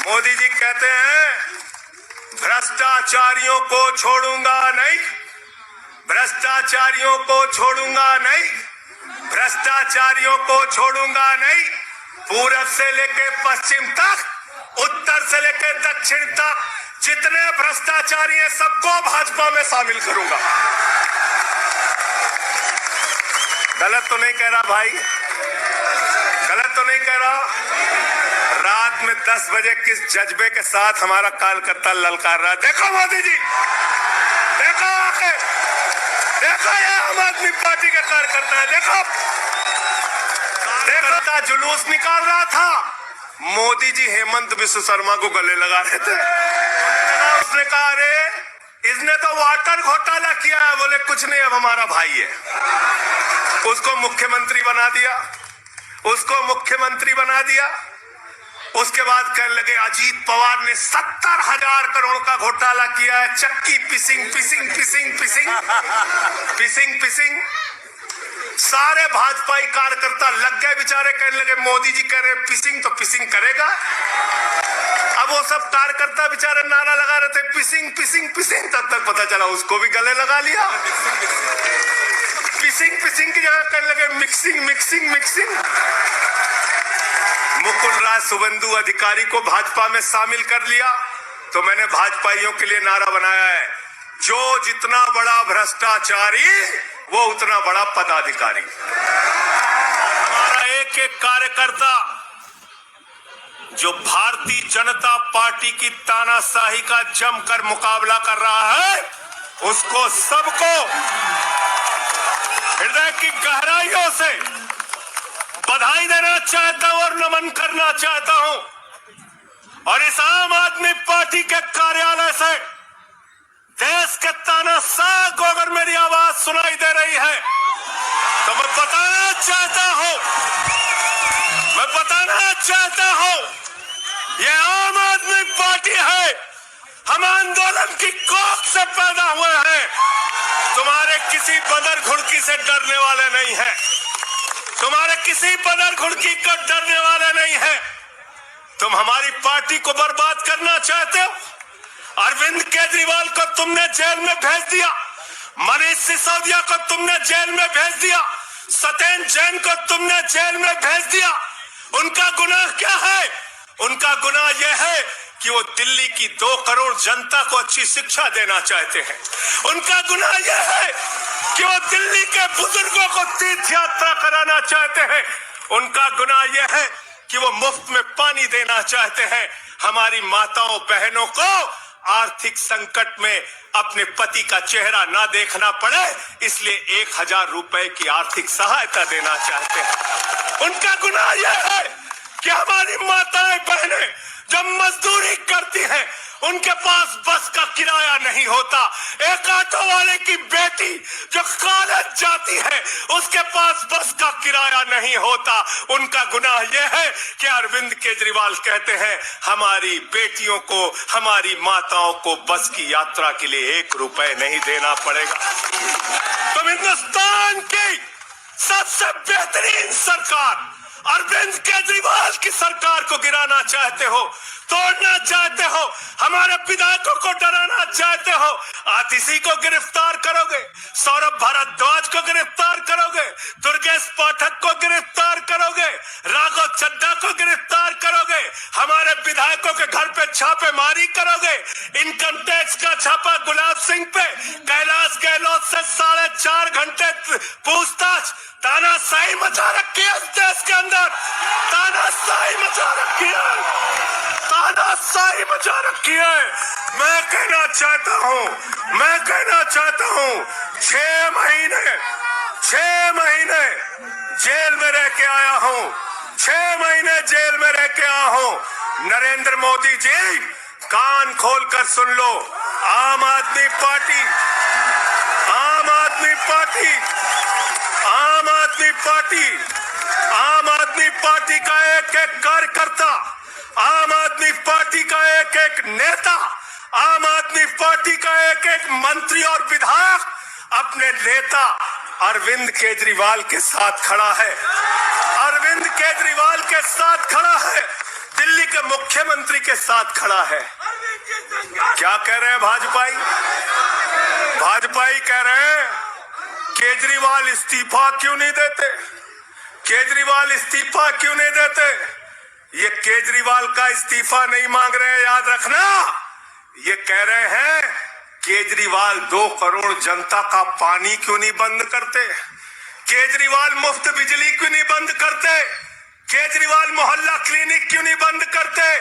मोदी जी कहते हैं भ्रष्टाचारियों को छोड़ूंगा नहीं, भ्रष्टाचारियों को छोड़ूंगा नहीं, भ्रष्टाचारियों को छोड़ूंगा नहीं। पूरब से लेकर पश्चिम तक, उत्तर से लेकर दक्षिण तक जितने भ्रष्टाचारी हैं सबको भाजपा में शामिल करूंगा। गलत तो नहीं कह रहा भाई, गलत तो नहीं कह रहा। रात में 10 बजे किस जज्बे के साथ हमारा कार्यकर्ता ललकार रहा है। देखो मोदी जी, देखो आके, देखो ये आम आदमी पार्टी के कार्यकर्ता है। देखो देखो जुलूस निकाल रहा था, मोदी जी हेमंत विश्व शर्मा को गले लगा रहे थे। उसने कहा अरे इसने तो वाटर घोटाला किया है। बोले कुछ नहीं, अब हमारा भाई है। उसको मुख्यमंत्री बना दिया, उसको मुख्यमंत्री बना दिया। उसके बाद कहने लगे अजीत पवार ने 70,000 करोड़ का घोटाला किया है। चक्की पिसिंग पिसिंग पिसिंग पिसिंग पिसिंग पिसिंग। सारे भाजपाई कार्यकर्ता लग गए बेचारे, कहने लगे मोदी जी कह रहे पिसिंग तो पिसिंग करेगा। अब वो सब कार्यकर्ता बेचारे नारा लगा रहे थे पिसिंग पिसिंग पिसिंग, तब तक पता चला उसको भी गले लगा लिया। पिसिंग पिसिंग की जगह कहने लगे मिक्सिंग मिक्सिंग मिक्सिंग। मुकुल राज सुवेंदु अधिकारी को भाजपा में शामिल कर लिया। तो मैंने भाजपाइयों के लिए नारा बनाया है, जो जितना बड़ा भ्रष्टाचारी वो उतना बड़ा पदाधिकारी। हमारा एक एक कार्यकर्ता जो भारतीय जनता पार्टी की तानाशाही का जमकर मुकाबला कर रहा है, उसको सबको हृदय की गहराइयों से बधाई देना चाहता हूं और नमन करना चाहता हूं। और इस आम आदमी पार्टी के कार्यालय से देश के तानाशाह को अगर मेरी आवाज सुनाई दे रही है तो मैं बताना चाहता हूं ये आम आदमी पार्टी है। हम आंदोलन की कोख से पैदा हुए हैं। तुम्हारे किसी बदर घुड़की से डरने वाले नहीं है, तुम्हारे किसी बदर घुड़की को डरने वाले नहीं है। तुम हमारी पार्टी को बर्बाद करना चाहते हो। अरविंद केजरीवाल को तुमने जेल में भेज दिया, मनीष सिसोदिया को तुमने जेल में भेज दिया, सत्येंद्र जैन को तुमने जेल में भेज दिया। उनका गुनाह क्या है? उनका गुनाह यह है कि वो दिल्ली की 2 करोड़ जनता को अच्छी शिक्षा देना चाहते हैं। उनका गुनाह यह है कि वो दिल्ली के बुजुर्गों को तीर्थ यात्रा कराना चाहते हैं। उनका गुनाह यह है कि वो मुफ्त में पानी देना चाहते हैं। हमारी माताओं बहनों को आर्थिक संकट में अपने पति का चेहरा ना देखना पड़े, इसलिए 1,000 रुपए की आर्थिक सहायता देना चाहते हैं। उनका गुनाह यह है कि हमारी माताएं बहनें जब मजदूरी करती हैं, उनके पास बस का किराया नहीं होता। एक ऑटो वाले की बेटी जो कॉलेज जाती है, उसके पास बस का किराया नहीं होता। उनका गुनाह यह है कि अरविंद केजरीवाल कहते हैं हमारी बेटियों को, हमारी माताओं को बस की यात्रा के लिए 1 रुपए नहीं देना पड़ेगा। तुम हिंदुस्तान की सबसे बेहतरीन सरकार अरविंद केजरीवाल की सरकार को गिराना चाहते हो, तोड़ना चाहते हो, हमारे विधायकों को डराना चाहते हो। आतिशी को गिरफ्तार करोगे, सौरभ भारद्वाज को गिरफ्तार करोगे, दुर्गेश पाठक को गिरफ्तार करोगे, राघव चड्ढा को गिरफ्तार करोगे, हमारे विधायकों के घर पे छापेमारी करोगे, इनकम टैक्स का छापा गुलाब सिंह पे, कैलाश गहलोत से 4.5 घंटे पूछताछ। तानाशाही मचा रखी है इस देश के अंदर, तानाशाही मचा रखी है, तानाशाही मचा रखी है। मैं कहना चाहता हूं 6 महीने जेल में रह के आया हूं, 6 महीने जेल में रह के आया हूं। नरेंद्र मोदी जी कान खोलकर सुन लो, आम आदमी पार्टी का एक एक कार्यकर्ता, आम आदमी पार्टी का एक एक नेता, आम आदमी पार्टी का एक एक मंत्री और विधायक अपने नेता अरविंद केजरीवाल के साथ खड़ा है, अरविंद केजरीवाल के साथ खड़ा है। दिल्ली के मुख्यमंत्री के साथ खड़ा है। क्या कह रहे हैं भाजपाई कह रहे हैं केजरीवाल इस्तीफा क्यों नहीं देते, केजरीवाल इस्तीफा क्यों नहीं देते। ये केजरीवाल का इस्तीफा नहीं मांग रहे हैं, याद रखना। ये कह रहे हैं केजरीवाल 2 करोड़ जनता का पानी क्यों नहीं बंद करते, केजरीवाल मुफ्त बिजली क्यों नहीं बंद करते, केजरीवाल मोहल्ला क्लिनिक क्यों नहीं बंद करते,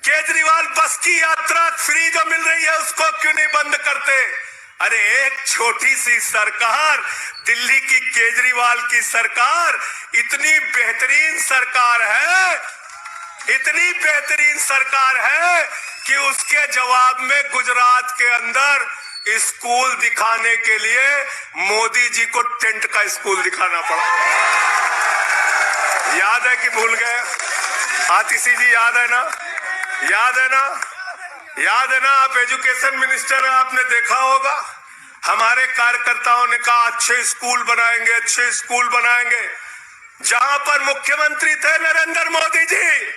केजरीवाल बस की यात्रा फ्री जो मिल रही है उसको क्यों नहीं बंद करते। अरे एक छोटी सी सरकार, दिल्ली की केजरीवाल की सरकार इतनी बेहतरीन सरकार है, इतनी बेहतरीन सरकार है कि उसके जवाब में गुजरात के अंदर स्कूल दिखाने के लिए मोदी जी को टेंट का स्कूल दिखाना पड़ा। याद है कि भूल गए? आतिशी जी याद है ना, याद है ना, याद है ना। आप एजुकेशन मिनिस्टर हैं, आपने देखा होगा हमारे कार्यकर्ताओं ने कहा अच्छे स्कूल बनाएंगे, अच्छे स्कूल बनाएंगे। जहां पर मुख्यमंत्री थे नरेंद्र मोदी जी,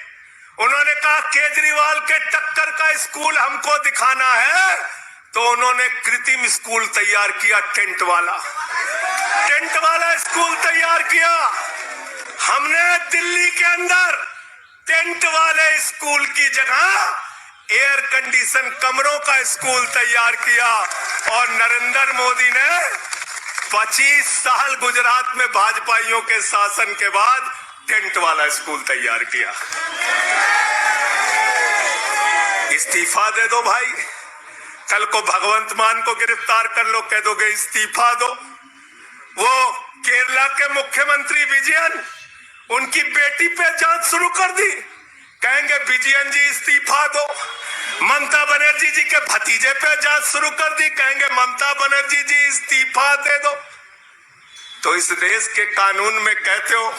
उन्होंने कहा केजरीवाल के टक्कर का स्कूल हमको दिखाना है, तो उन्होंने कृत्रिम स्कूल तैयार किया, टेंट वाला स्कूल तैयार किया। हमने दिल्ली के अंदर टेंट वाले स्कूल की जगह एयर कंडीशन कमरों का स्कूल तैयार किया, और नरेंद्र मोदी ने 25 साल गुजरात में भाजपाइयों के शासन के बाद टेंट वाला स्कूल तैयार किया। इस्तीफा दे दो भाई, कल को भगवंत मान को गिरफ्तार कर लो, कह दोगे इस्तीफा दो। वो केरला के मुख्यमंत्री विजयन, उनकी बेटी पे जांच शुरू कर दी, कहेंगे विजयन जी इस्तीफा दो। ममता बनर्जी जी के भतीजे पे जांच शुरू कर दी, कहेंगे ममता बनर्जी जी इस्तीफा दे दो। तो इस देश के कानून में कहते हो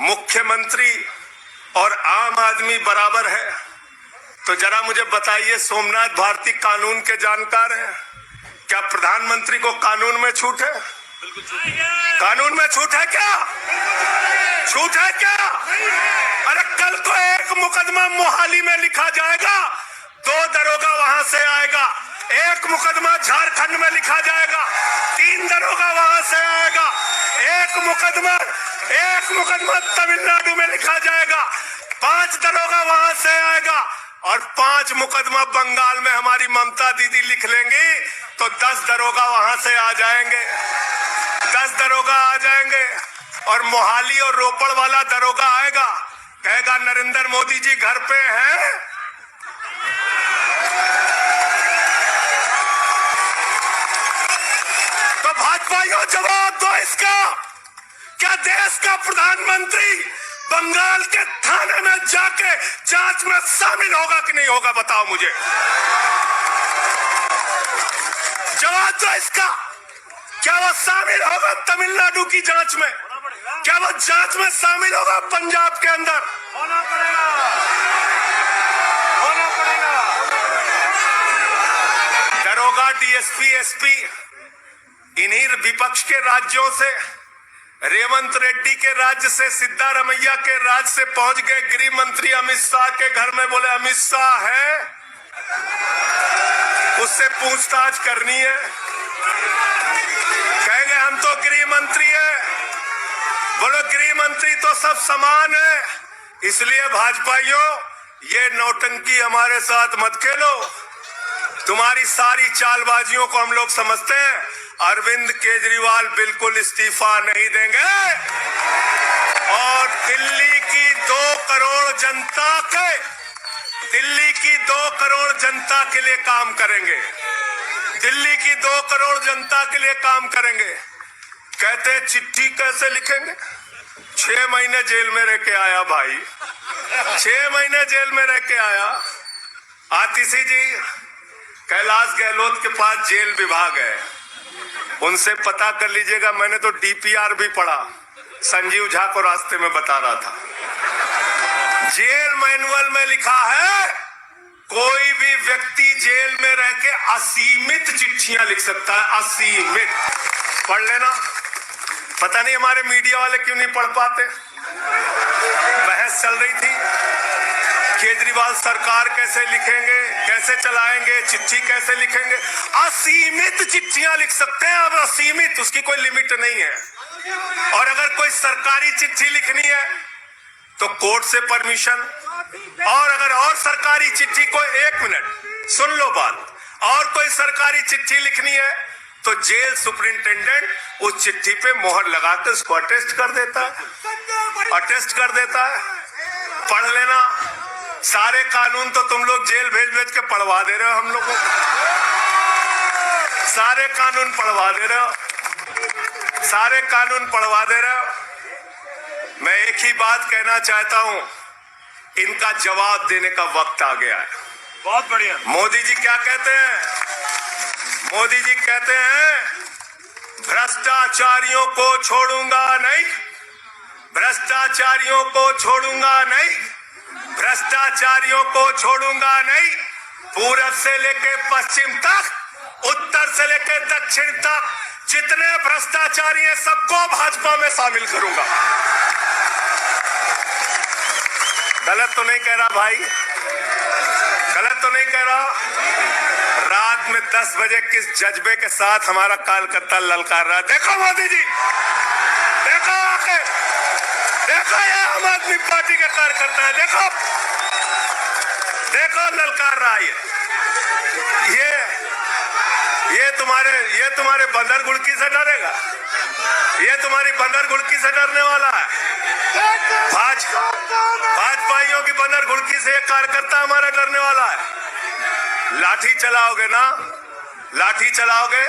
मुख्यमंत्री और आम आदमी बराबर है, तो जरा मुझे बताइए, सोमनाथ भारती कानून के जानकार हैं, क्या प्रधानमंत्री को कानून में छूट है? कानून में छूट है क्या? छूट है क्या? अरे कल को एक मुकदमा मोहाली में लिखा जाएगा, 2 दरोगा वहां से आएगा, एक मुकदमा झारखंड में लिखा जाएगा, 3 दरोगा वहां से आएगा, एक मुकदमा तमिलनाडु में लिखा जाएगा, 5 दरोगा वहां से आएगा, और 5 मुकदमा बंगाल में हमारी ममता दीदी लिख लेंगी, तो 10 दरोगा वहां से आ जाएंगे, 10 दरोगा आ जाएंगे। और मोहाली और रोपड़ वाला दरोगा आएगा, कहेगा नरेंद्र मोदी जी घर पे हैं। तो भाजपाइयों जवाब दो इसका, क्या देश का प्रधानमंत्री बंगाल के थाने में जाके जांच में शामिल होगा कि नहीं होगा? बताओ मुझे, जवाब दो इसका। क्या वो शामिल होगा तमिलनाडु की जांच में? क्या वो जांच में शामिल होगा पंजाब के अंदर? होना पड़ेगा, होना पड़ेगा। दरोगा, डीएसपी, एसपी इन्हीं विपक्ष के राज्यों से, रेवंत रेड्डी के राज्य से, सिद्धारमैया के राज्य से पहुंच गए गृह मंत्री अमित शाह के घर में, बोले अमित शाह है, उससे पूछताछ करनी है। कहेंगे हम तो गृह मंत्री है, बोलो गृह मंत्री तो सब समान है। इसलिए भाजपाइयों, ये नौटंकी हमारे साथ मत खेलो, तुम्हारी सारी चालबाजियों को हम लोग समझते हैं। अरविंद केजरीवाल बिल्कुल इस्तीफा नहीं देंगे, और दिल्ली की 2 करोड़ जनता के, दिल्ली की 2 करोड़ जनता के लिए काम करेंगे, दिल्ली की 2 करोड़ जनता के लिए काम करेंगे। कहते चिट्ठी कैसे लिखेंगे? 6 महीने जेल में रह के आया भाई, 6 महीने जेल में रह के आया। आतिशी जी, कैलाश गहलोत के पास जेल विभाग है, उनसे पता कर लीजिएगा। मैंने तो डीपीआर भी पढ़ा, संजीव झा को रास्ते में बता रहा था। जेल मैनुअल में लिखा है कोई भी व्यक्ति जेल में रह के असीमित चिट्ठियां लिख सकता है, असीमित। पढ़ लेना। पता नहीं हमारे मीडिया वाले क्यों नहीं पढ़ पाते। बहस चल रही थी, केजरीवाल सरकार कैसे लिखेंगे, कैसे चलाएंगे, चिट्ठी कैसे लिखेंगे? असीमित चिट्ठियां लिख सकते हैं अब, असीमित, उसकी कोई लिमिट नहीं है। और अगर कोई सरकारी चिट्ठी लिखनी है तो कोर्ट से परमिशन, और अगर और सरकारी चिट्ठी को, 1 मिनट सुन लो बात, और कोई सरकारी चिट्ठी लिखनी है तो जेल सुपरिंटेंडेंट उस चिट्ठी पे मोहर लगाकर उसको अटेस्ट कर देता है। पढ़ लेना, सारे कानून तो तुम लोग जेल भेज भेज के पढ़वा दे रहे हो हम लोगों को, सारे कानून पढ़वा दे रहे हो, सारे कानून पढ़वा दे रहे हो। मैं एक ही बात कहना चाहता हूं, इनका जवाब देने का वक्त आ गया है। बहुत बढ़िया। मोदी जी क्या कहते हैं? मोदी जी कहते हैं भ्रष्टाचारियों को छोड़ूंगा नहीं, भ्रष्टाचारियों को छोड़ूंगा नहीं, भ्रष्टाचारियों को छोड़ूंगा नहीं। पूरब से लेकर पश्चिम तक, उत्तर से लेकर दक्षिण तक जितने भ्रष्टाचारी हैं सबको भाजपा में शामिल करूंगा। गलत तो नहीं कह रहा भाई, गलत तो नहीं कह रहा। रात में 10 बजे किस जज्बे के साथ हमारा कार्यकर्ता ललकार रहा, देखो मोदी जी, देखो आके, देखो ये आम आदमी पार्टी के कार्यकर्ता है, देखो देखो ललकार रहा है। ये तुम्हारे बंदर गुड़की से डरेगा, ये तुम्हारी बंदर गुड़की से डरने वाला है। भाजपाइयों की बंदर गुड़की से एक कार्यकर्ता हमारा डरने वाला है। लाठी चलाओगे ना, लाठी चलाओगे,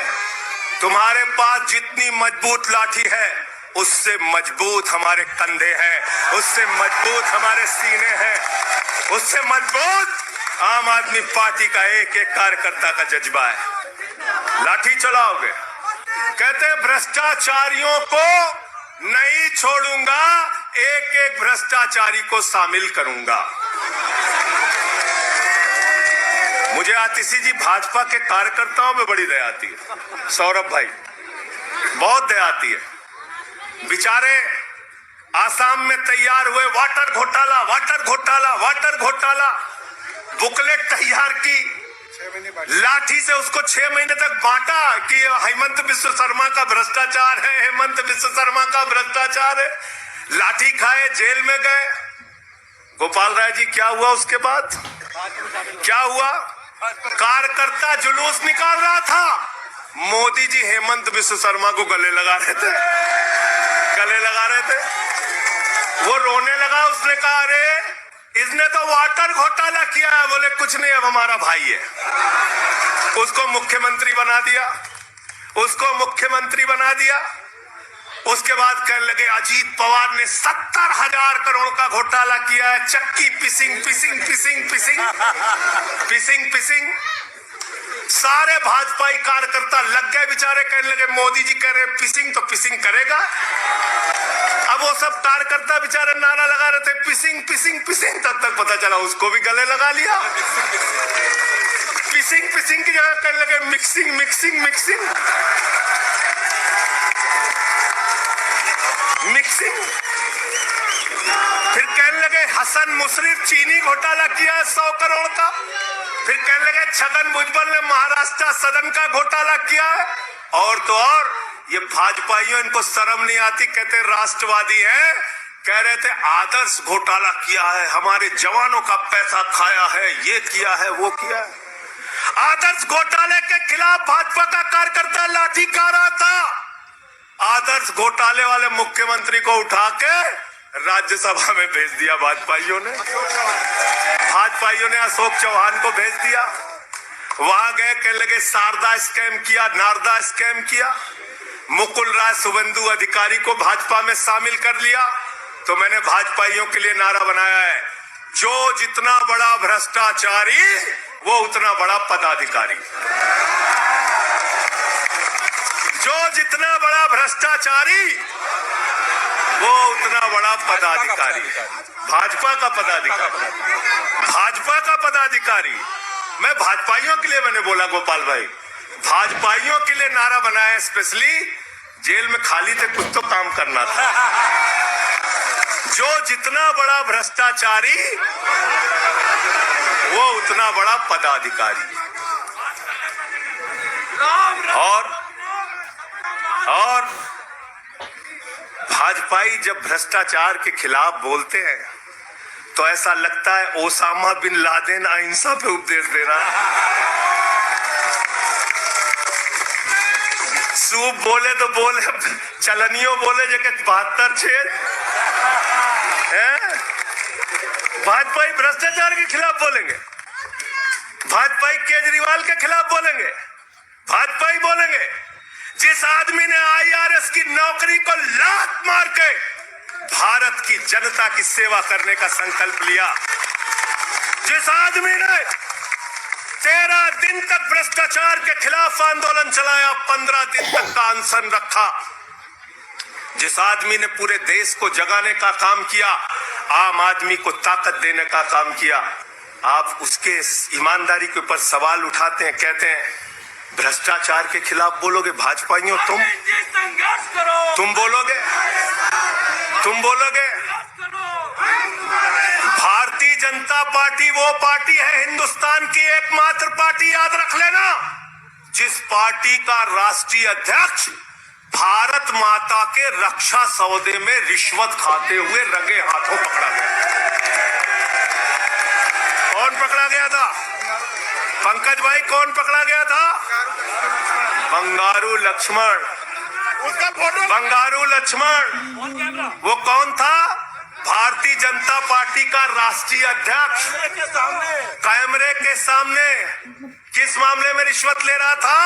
तुम्हारे पास जितनी मजबूत लाठी है उससे मजबूत हमारे कंधे हैं, उससे मजबूत हमारे सीने हैं, उससे मजबूत आम आदमी पार्टी का एक एक कार्यकर्ता का जज्बा है। लाठी चलाओगे, कहते हैं भ्रष्टाचारियों को नहीं छोड़ूंगा, एक एक भ्रष्टाचारी को शामिल करूंगा। मुझे आतिशी जी भाजपा के कार्यकर्ताओं में बड़ी दया आती है, सौरभ भाई बहुत दया आती है। बेचारे आसाम में तैयार हुए वाटर घोटाला, वाटर घोटाला, वाटर घोटाला, बुकलेट तैयार की, लाठी से उसको 6 महीने तक बांटा कि हेमंत बिस्व शर्मा का भ्रष्टाचार है, हेमंत बिस्व शर्मा का भ्रष्टाचार है। लाठी खाए, जेल में गए। गोपाल राय जी क्या हुआ उसके बाद? क्या हुआ? कार्यकर्ता जुलूस निकाल रहा था, मोदी जी हेमंत बिस्व शर्मा को गले लगा रहे थे, गले लगा रहे थे। वो रोने लगा, उसने कहा अरे इसने तो वाटर घोटाला किया है। बोले कुछ नहीं, अब हमारा भाई है। उसको मुख्यमंत्री बना दिया, उसको मुख्यमंत्री बना दिया। उसके बाद कहने लगे अजीत पवार ने 70,000 करोड़ का घोटाला किया है, चक्की पिसिंग पिसिंग पिसिंग पिसिंग पिसिंग पिसिंग। सारे भाजपाई कार्यकर्ता लग गए बेचारे, कहने लगे मोदी जी कह रहे पिसिंग तो पिसिंग करेगा। अब वो सब कार्यकर्ता बेचारे नारा लगा रहे थे पिसिंग पिसिंग पिसिंग, तब तक पता चला उसको भी गले लगा लिया। पिसिंग पिसिंग की जगह कहने लगे मिक्सिंग मिक्सिंग मिक्सिंग मिक्सिंग। फिर कहने लगे हसन मुशर्रफ चीनी घोटाला किया है 100 करोड़ का। फिर कहने लगे छगन भुजबल ने महाराष्ट्र सदन का घोटाला किया है। और तो और ये भाजपाइयों, इनको शर्म नहीं आती, कहते राष्ट्रवादी हैं, कह रहे थे आदर्श घोटाला किया है, हमारे जवानों का पैसा खाया है, ये किया है, वो किया है। आदर्श घोटाले के खिलाफ भाजपा का कार्यकर्ता लाठी खा रहा था। आदर्श घोटाले वाले मुख्यमंत्री को उठा के राज्यसभा में भेज दिया भाजपाइयों ने। भाजपाइयों ने अशोक चौहान को भेज दिया। वहां गए, कहने लगे शारदा स्कैम किया, नारदा स्कैम किया। मुकुल राय शुभेंदु अधिकारी को भाजपा में शामिल कर लिया। तो मैंने भाजपाइयों के लिए नारा बनाया है, जो जितना बड़ा भ्रष्टाचारी वो उतना बड़ा पदाधिकारी, जो जितना बड़ा भ्रष्टाचारी वो उतना बड़ा पदाधिकारी। भाजपा का पदाधिकारी, भाजपा का पदाधिकारी। मैं भाजपाइयों के लिए मैंने बोला गोपाल भाई, भाजपाइयों के लिए नारा बनाया स्पेशली। जेल में खाली थे, कुछ तो काम करना था। जो जितना बड़ा भ्रष्टाचारी वो उतना बड़ा पदाधिकारी। और भाजपाई जब भ्रष्टाचार के खिलाफ बोलते हैं तो ऐसा लगता है ओसामा बिन लादेन अहिंसा पे उपदेश दे रहा है। सूप बोले तो बोले, चलनियों बोले जगह 72 छेद। भाजपाई भ्रष्टाचार के खिलाफ बोलेंगे, भाजपाई केजरीवाल के खिलाफ बोलेंगे, भाजपाई बोलेंगे जिस आदमी ने IRS की नौकरी को लात मार के भारत की जनता की सेवा करने का संकल्प लिया, जिस आदमी ने 13 दिन तक भ्रष्टाचार के खिलाफ आंदोलन चलाया, 15 दिन तक का अनशन रखा, जिस आदमी ने पूरे देश को जगाने का काम किया, आम आदमी को ताकत देने का काम किया, आप उसके ईमानदारी के ऊपर सवाल उठाते हैं, कहते हैं भ्रष्टाचार के खिलाफ बोलोगे। भाजपाइयों तुम बोलोगे, तुम बोलोगे। भारतीय जनता पार्टी वो पार्टी है, हिंदुस्तान की एकमात्र पार्टी, याद रख लेना, जिस पार्टी का राष्ट्रीय अध्यक्ष भारत माता के रक्षा सौदे में रिश्वत खाते हुए रंगे हाथों पकड़ा गया। कौन पकड़ा गया था? पंकज भाई, कौन पकड़ा गया था? बंगारू लक्ष्मण। बंगारू लक्ष्मण वो कौन था? भारतीय जनता पार्टी का राष्ट्रीय अध्यक्ष। कैमरे के सामने किस मामले में रिश्वत ले रहा था?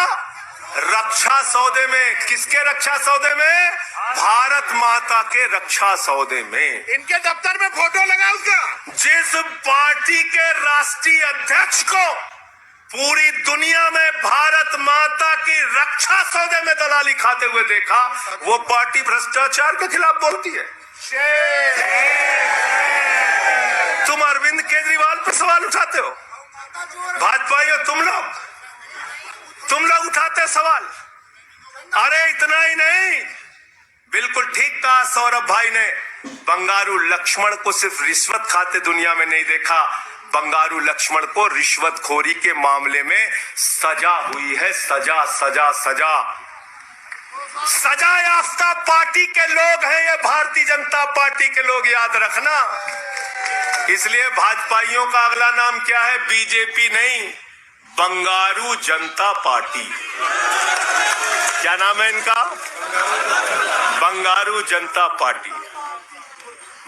रक्षा सौदे में। किसके रक्षा सौदे में? भारत माता के रक्षा सौदे में। इनके दफ्तर में फोटो लगा उसका। जिस पार्टी के राष्ट्रीय अध्यक्ष को पूरी दुनिया में भारत माता की रक्षा सौदे में दलाली खाते हुए देखा, वो पार्टी भ्रष्टाचार के खिलाफ बोलती है। तुम अरविंद केजरीवाल पर सवाल उठाते हो, भाजपाइयों तुम लोग उठाते सवाल। अरे इतना ही नहीं, बिल्कुल ठीक कहा सौरभ भाई ने, बंगारू लक्ष्मण को सिर्फ रिश्वत खाते दुनिया में नहीं देखा, बंगारू लक्ष्मण को रिश्वतखोरी के मामले में सजा हुई है। सजा सजा सजा सजा याफ्ता पार्टी के लोग हैं ये, भारतीय जनता पार्टी के लोग, याद रखना। इसलिए भाजपाइयों का अगला नाम क्या है? बीजेपी नहीं, बंगारू जनता पार्टी। क्या नाम है इनका? बंगारू जनता पार्टी।